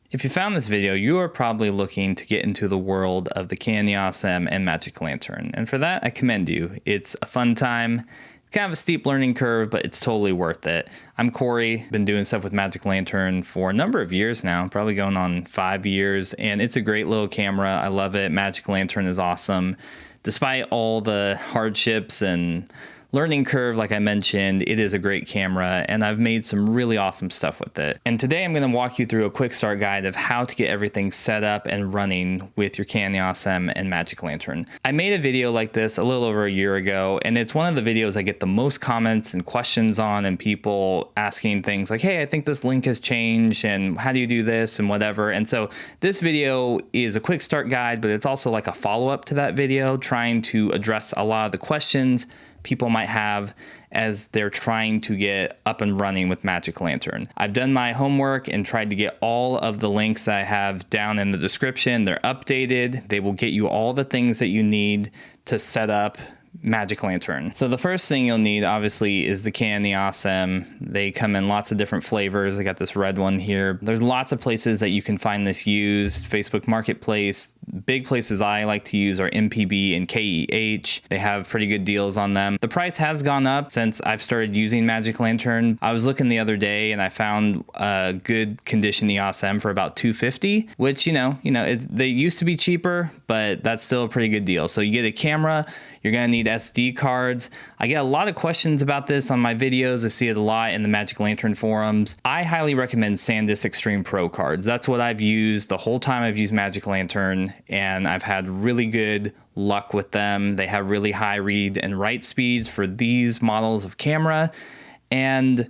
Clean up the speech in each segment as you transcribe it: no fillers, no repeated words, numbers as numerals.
If you found this video, you are probably looking to get into the world of the Canon EOS M and Magic Lantern. And for that, I commend you. It's a fun time. It's kind of a steep learning curve, but it's totally worth it. I'm Corey, been doing stuff with Magic Lantern for a number of years now, probably going on 5 years, and it's a great little camera. I love it. Magic Lantern is awesome. Despite all the hardships and learning curve, like I mentioned, it is a great camera, and I've made some really awesome stuff with it. And today I'm going to walk you through a quick start guide of how to get everything set up and running with your Canon EOS M and Magic Lantern. I made a video like this a little over a year ago, and it's one of the videos I get the most comments and questions on, and people asking things like, hey, I think this link has changed, and how do you do this, and whatever. And so this video is a quick start guide, but it's also like a follow-up to that video, trying to address a lot of the questions people might have as they're trying to get up and running with Magic Lantern. I've done my homework and tried to get all of the links that I have down in the description. They're updated. They will get you all the things that you need to set up Magic Lantern. So the first thing you'll need obviously is the Canon EOS M. They come in lots of different flavors. I got this red one here. There's lots of places that you can find this used. Facebook Marketplace. Big places I like to use are MPB and KEH. They have pretty good deals on them. The price has gone up since I've started using Magic Lantern. I was looking the other day and I found a good condition EOS M for about $250, which, they used to be cheaper, but that's still a pretty good deal. So you get a camera, you're gonna need SD cards. I get a lot of questions about this on my videos. I see it a lot in the Magic Lantern forums. I highly recommend SanDisk Extreme Pro cards. That's what I've used the whole time I've used Magic Lantern, and I've had really good luck with them. They have really high read and write speeds for these models of camera, and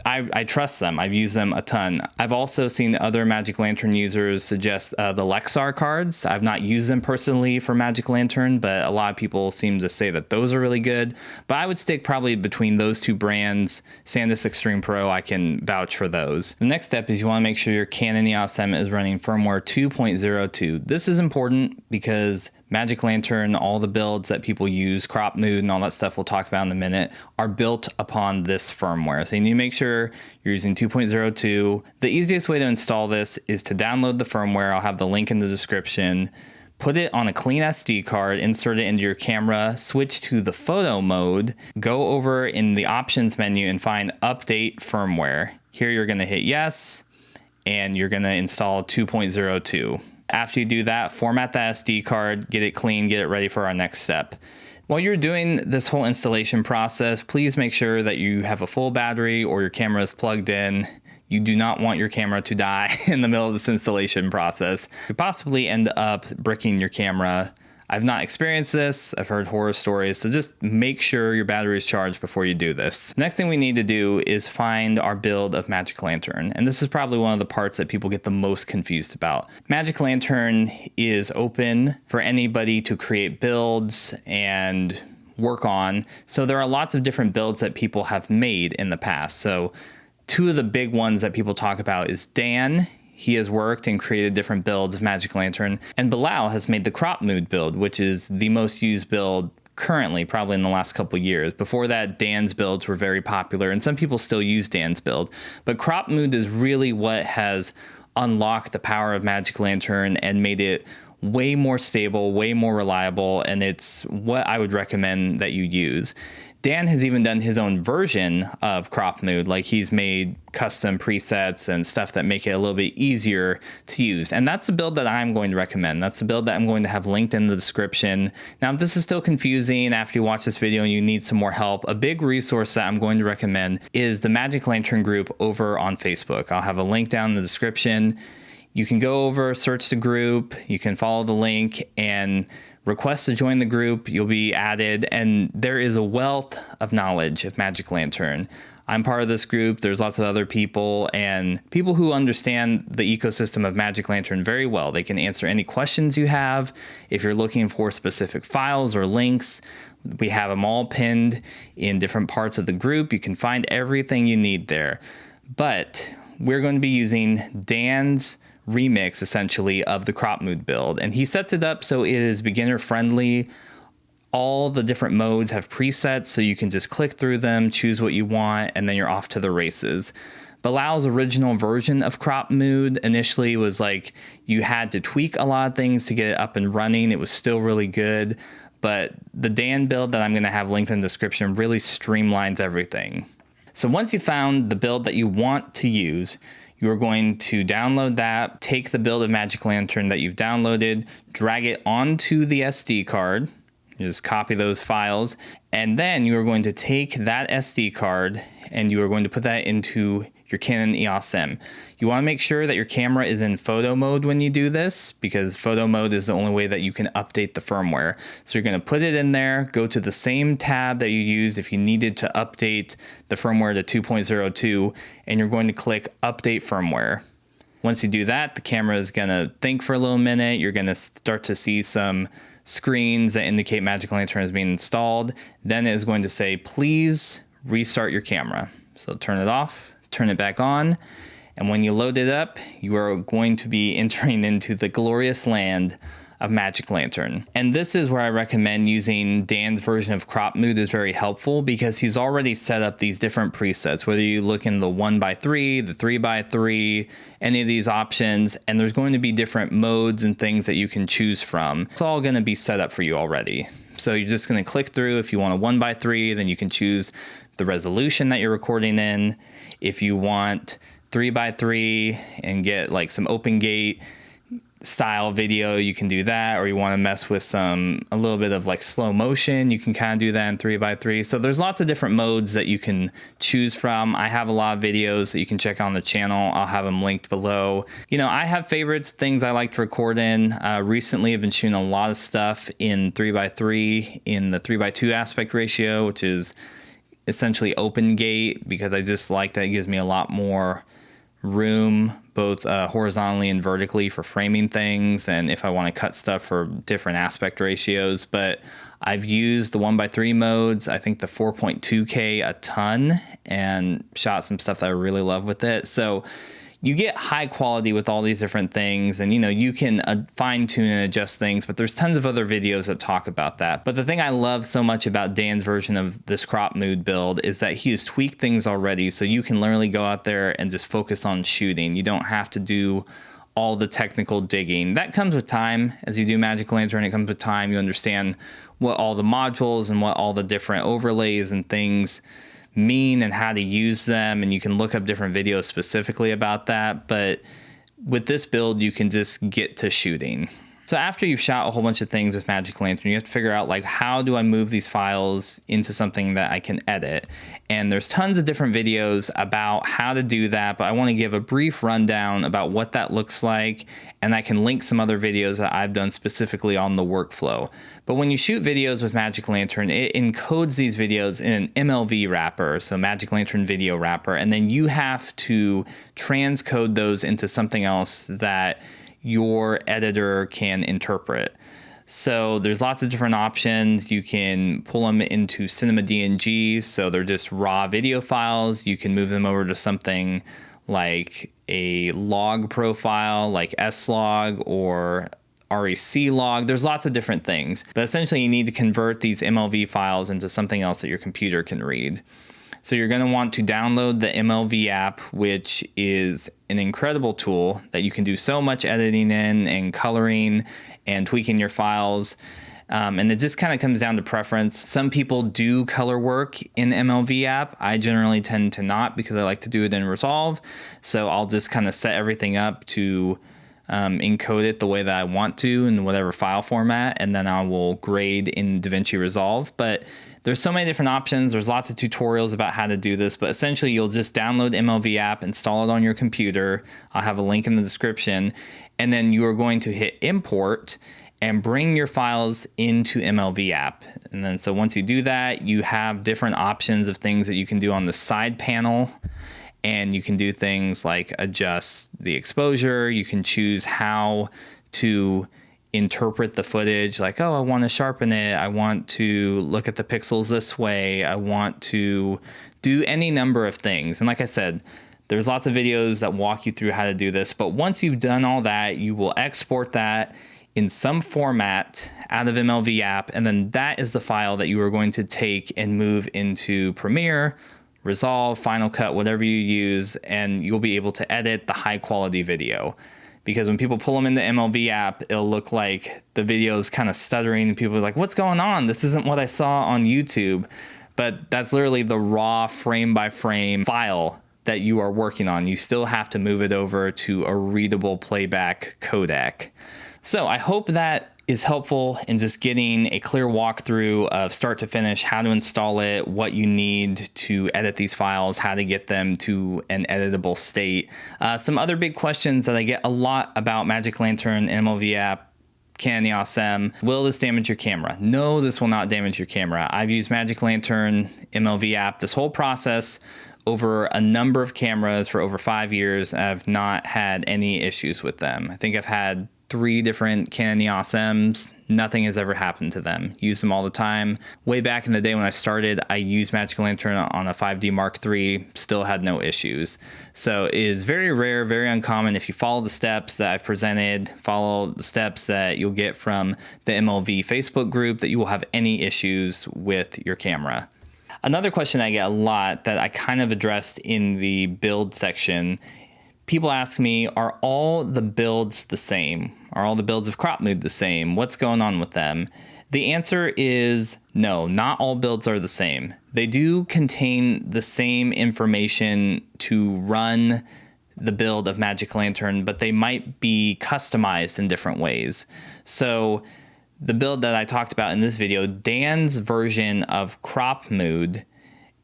I trust them. I've used them a ton. I've also seen other Magic Lantern users suggest the Lexar cards. I've not used them personally for Magic Lantern, but a lot of people seem to say that those are really good. But I would stick probably between those two brands. SanDisk Extreme Pro, I can vouch for those. The next step is you want to make sure your Canon EOS M is running firmware 2.02. This is important because Magic Lantern, all the builds that people use, crop mood and all that stuff we'll talk about in a minute, are built upon this firmware. So you need to make sure you're using 2.02. The easiest way to install this is to download the firmware. I'll have the link in the description. Put it on a clean SD card, insert it into your camera, switch to the photo mode, go over in the options menu and find update firmware. Here you're gonna hit yes, and you're gonna install 2.02. After you do that, format that SD card, get it clean, get it ready for our next step. While you're doing this whole installation process, please make sure that you have a full battery or your camera is plugged in. You do not want your camera to die in the middle of this installation process. You could possibly end up bricking your camera. I've not experienced this. I've heard horror stories, so just make sure your battery is charged before you do this. Next thing we need to do is find our build of Magic Lantern, and this is probably one of the parts that people get the most confused about. Magic Lantern is open for anybody to create builds and work on, so there are lots of different builds that people have made in the past. So two of the big ones that people talk about is Danne. He has worked and created different builds of Magic Lantern, and Bilal has made the crop mood build, which is the most used build currently, probably in the last couple of years. Before that, Danne's builds were very popular, and some people still use Danne's build. But crop mood is really what has unlocked the power of Magic Lantern and made it way more stable, way more reliable, and it's what I would recommend that you use. Danne has even done his own version of crop mood, like he's made custom presets and stuff that make it a little bit easier to use. And that's the build that I'm going to recommend. That's the build that I'm going to have linked in the description. Now, if this is still confusing after you watch this video and you need some more help, a big resource that I'm going to recommend is the Magic Lantern group over on Facebook. I'll have a link down in the description. You can go over, search the group, you can follow the link and request to join the group. You'll be added, and there is a wealth of knowledge of Magic Lantern. I'm part of this group. There's lots of other people and people who understand the ecosystem of Magic Lantern very well. They can answer any questions you have. If you're looking for specific files or links, we have them all pinned in different parts of the group. You can find everything you need there. But we're going to be using Danne's remix essentially of the crop mood build, and he sets it up so it is beginner friendly. All the different modes have presets, so you can just click through them, choose what you want, and then you're off to the races. Bilal's original version of crop mode initially was like you had to tweak a lot of things to get it up and running. It was still really good, but the Danne build that I'm going to have linked in the description really streamlines everything. So once you found the build that you want to use, you're going to download that, take the build of Magic Lantern that you've downloaded, drag it onto the SD card, you just copy those files, and then you are going to take that SD card and you are going to put that into your Canon EOS M. You want to make sure that your camera is in photo mode when you do this, because photo mode is the only way that you can update the firmware. So you're going to put it in there, go to the same tab that you used if you needed to update the firmware to 2.02, and you're going to click Update Firmware. Once you do that, the camera is going to think for a little minute. You're going to start to see some screens that indicate Magic Lantern is being installed. Then it is going to say, please restart your camera. So turn it off, turn it back on, and when you load it up, you are going to be entering into the glorious land of Magic Lantern. And this is where I recommend using Danne's version of crop mode is very helpful, because he's already set up these different presets, whether you look in the 1x3, the 3x3, any of these options, and there's going to be different modes and things that you can choose from. It's all going to be set up for you already. So you're just going to click through. If you want a 1x3, then you can choose the resolution that you're recording in. If you want 3x3 and get like some open gate style video, you can do that. Or you want to mess with a little bit of like slow motion, you can kind of do that in 3x3. So there's lots of different modes that you can choose from. I have a lot of videos that you can check on the channel. I'll have them linked below. You know, I have favorites, things I like to record in. Recently I've been shooting a lot of stuff in 3x3 in the 3x2 aspect ratio, which is essentially open gate, because I just like that. It gives me a lot more room, both horizontally and vertically, for framing things, and if I want to cut stuff for different aspect ratios. But I've used the 1x3 modes, I think the 4.2K a ton, and shot some stuff that I really love with it. So you get high quality with all these different things, and you know, you can fine tune and adjust things, but there's tons of other videos that talk about that. But the thing I love so much about Danne's version of this crop mode build is that he has tweaked things already, so you can literally go out there and just focus on shooting. You don't have to do all the technical digging. That comes with time. As you do Magic Lantern, it comes with time. You understand what all the modules and what all the different overlays and things mean and how to use them, and you can look up different videos specifically about that. But with this build, you can just get to shooting. So after you've shot a whole bunch of things with Magic Lantern, you have to figure out, like, how do I move these files into something that I can edit? And there's tons of different videos about how to do that, but I want to give a brief rundown about what that looks like, and I can link some other videos that I've done specifically on the workflow. But when you shoot videos with Magic Lantern, it encodes these videos in an MLV wrapper, so Magic Lantern video wrapper, and then you have to transcode those into something else that your editor can interpret. So there's lots of different options. You can pull them into Cinema DNG, so they're just raw video files. You can move them over to something like a log profile, like S-Log or REC log. There's lots of different things, but essentially you need to convert these MLV files into something else that your computer can read. So you're going to want to download the MLV app, which is an incredible tool that you can do so much editing in and coloring and tweaking your files. And it just kind of comes down to preference. Some people do color work in MLV app. I generally tend to not, because I like to do it in Resolve. So I'll just kind of set everything up to encode it the way that I want to in whatever file format, and then I will grade in DaVinci Resolve. But there's so many different options. There's lots of tutorials about how to do this, but essentially you'll just download MLV app, install it on your computer. I'll have a link in the description, and then you are going to hit import and bring your files into MLV app. And then so once you do that, you have different options of things that you can do on the side panel. And you can do things like adjust the exposure. You can choose how to interpret the footage, like, oh, I want to sharpen it. I want to look at the pixels this way. I want to do any number of things. And like I said, there's lots of videos that walk you through how to do this. But once you've done all that, you will export that in some format out of MLV app. And then that is the file that you are going to take and move into Premiere, Resolve, Final Cut, whatever you use, and you'll be able to edit the high quality video. Because when people pull them in the MLV app, it'll look like the video is kind of stuttering and people are like, what's going on? This isn't what I saw on YouTube. But that's literally the raw frame by frame file that you are working on. You still have to move it over to a readable playback codec. So I hope that is helpful in just getting a clear walkthrough of start to finish, how to install it, what you need to edit these files, how to get them to an editable state. Some other big questions that I get a lot about Magic Lantern, MLV app, Canon EOS M. Will this damage your camera? No, this will not damage your camera. I've used Magic Lantern, MLV app, this whole process over a number of cameras for over 5 years. I've not had any issues with them. I think I've had 3 different Canon EOS M's. Nothing has ever happened to them. Use them all the time. Way back in the day when I started, I used Magic Lantern on a 5D Mark III, still had no issues. So it is very rare, very uncommon. If you follow the steps that I've presented, follow the steps that you'll get from the MLV Facebook group, that you will have any issues with your camera. Another question I get a lot that I kind of addressed in the build section, people ask me, are all the builds the same? Are all the builds of crop mood the same? What's going on with them? The answer is no, not all builds are the same. They do contain the same information to run the build of Magic Lantern, but they might be customized in different ways. So the build that I talked about in this video, Danne's version of crop mood,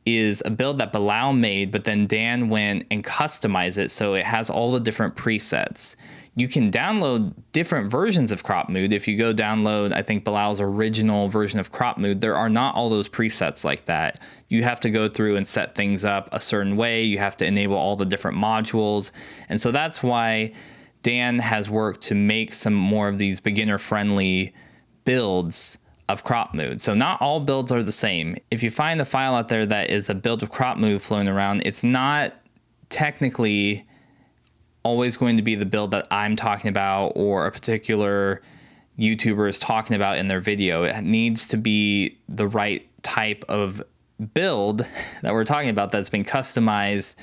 is a build that Bilal made, but then Danne went and customized it so it has all the different presets. You can download different versions of crop mood. If you go download, I think Bilal's original version of crop mood, there are not all those presets like that. You have to go through and set things up a certain way. You have to enable all the different modules. And so that's why Danne has worked to make some more of these beginner-friendly builds of crop mood. So not all builds are the same. If you find a file out there that is a build of crop mood floating around, it's not technically always going to be the build that I'm talking about or a particular YouTuber is talking about in their video. It needs to be the right type of build that we're talking about that's been customized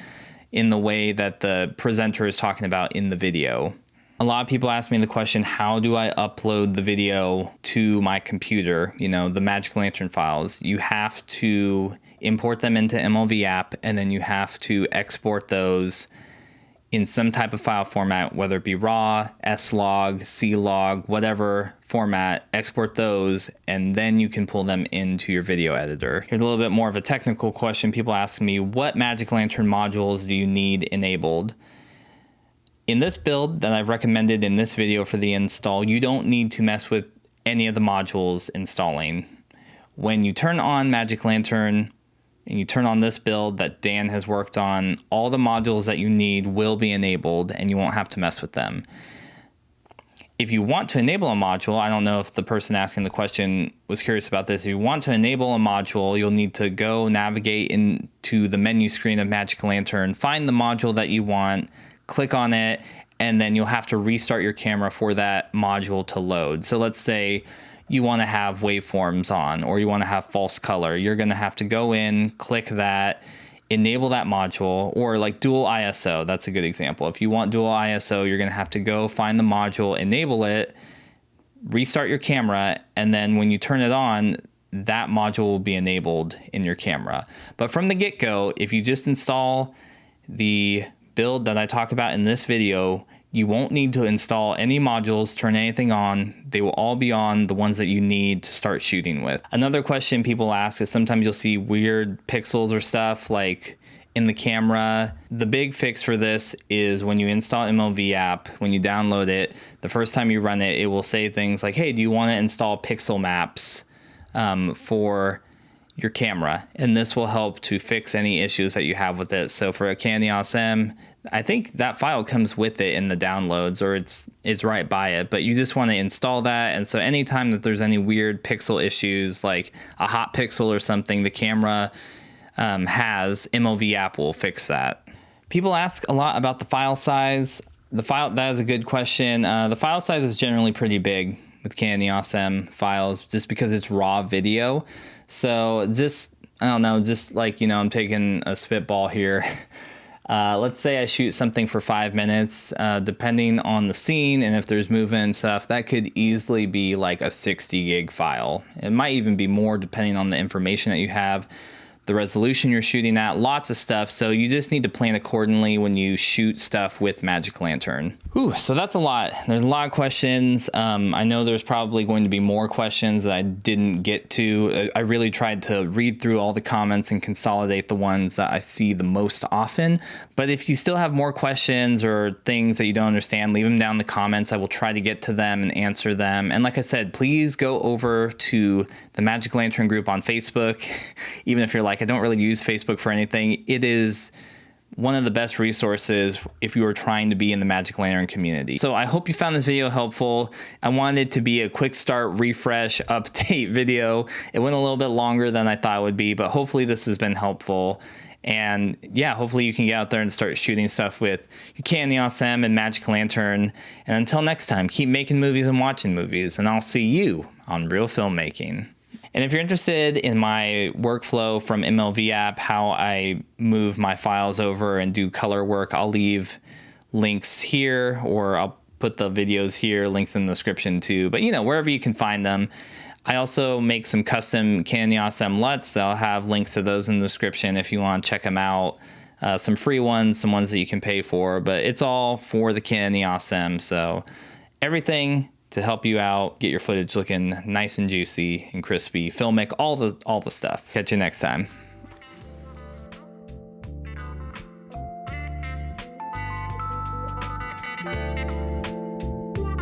in the way that the presenter is talking about in the video. A lot of people ask me the question, how do I upload the video to my computer? You know, the Magic Lantern files. You have to import them into MLV app, and then you have to export those in some type of file format, whether it be RAW, S-Log, C-Log, whatever format, export those, and then you can pull them into your video editor. Here's a little bit more of a technical question. People ask me, what Magic Lantern modules do you need enabled? In this build that I've recommended in this video for the install, you don't need to mess with any of the modules installing. When you turn on Magic Lantern and you turn on this build that Danne has worked on, all the modules that you need will be enabled and you won't have to mess with them. If you want to enable a module, I don't know if the person asking the question was curious about this. If you want to enable a module, you'll need to go navigate into the menu screen of Magic Lantern, find the module that you want, click on it, and then you'll have to restart your camera for that module to load. So let's say you want to have waveforms on, or you want to have false color. You're going to have to go in, click that, enable that module, or like dual ISO. That's a good example. If you want dual ISO, you're going to have to go find the module, enable it, restart your camera, and then when you turn it on, that module will be enabled in your camera. But from the get-go, if you just install the build that I talk about in this video, you won't need to install any modules, turn anything on. They will all be on, the ones that you need to start shooting with. Another question people ask is sometimes you'll see weird pixels or stuff like in the camera. The big fix for this is when you install MLV app, when you download it, the first time you run it, it will say things like, hey, do you want to install pixel maps for your camera? And this will help to fix any issues that you have with it. So for a Canon EOS M, I think that file comes with it in the downloads, or it's right by it, but you just want to install that. And so anytime that there's any weird pixel issues, like a hot pixel or something, the camera has MLV app will fix that. People ask a lot about the file size. That is a good question. The file size is generally pretty big with Canon EOS M files just because it's raw video. So just I don't know, just like, you know, I'm taking a spitball here. Let's say I shoot something for 5 minutes, depending on the scene and if there's movement and stuff, that could easily be like a 60 gig file. It might even be more depending on the information that you have, the resolution you're shooting at, lots of stuff. So you just need to plan accordingly when you shoot stuff with Magic Lantern. Ooh, so that's a lot. There's a lot of questions. I know there's probably going to be more questions that I didn't get to. I really tried to read through all the comments and consolidate the ones that I see the most often. But if you still have more questions or things that you don't understand, leave them down in the comments. I will try to get to them and answer them. And like I said, please go over to the Magic Lantern group on Facebook. Even if you're like, I don't really use Facebook for anything, it is one of the best resources if you are trying to be in the Magic Lantern community. So I hope you found this video helpful. I wanted it to be a quick start, refresh, update video. It went a little bit longer than I thought it would be, but hopefully this has been helpful. And yeah, hopefully you can get out there and start shooting stuff with your Canon EOS M and Magic Lantern. And until next time, keep making movies and watching movies, and I'll see you on Reel Filmmaking. And if you're interested in my workflow from MLV App, how I move my files over and do color work, I'll leave links here, or I'll put the videos here, links in the description too. But you know, wherever you can find them. I also make some custom Canon EOS M LUTs. So I'll have links to those in the description if you want to check them out. Some free ones, some ones that you can pay for, but it's all for the Canon EOS M. So everything to help you out, get your footage looking nice and juicy and crispy, filmic, all the stuff. Catch you next time.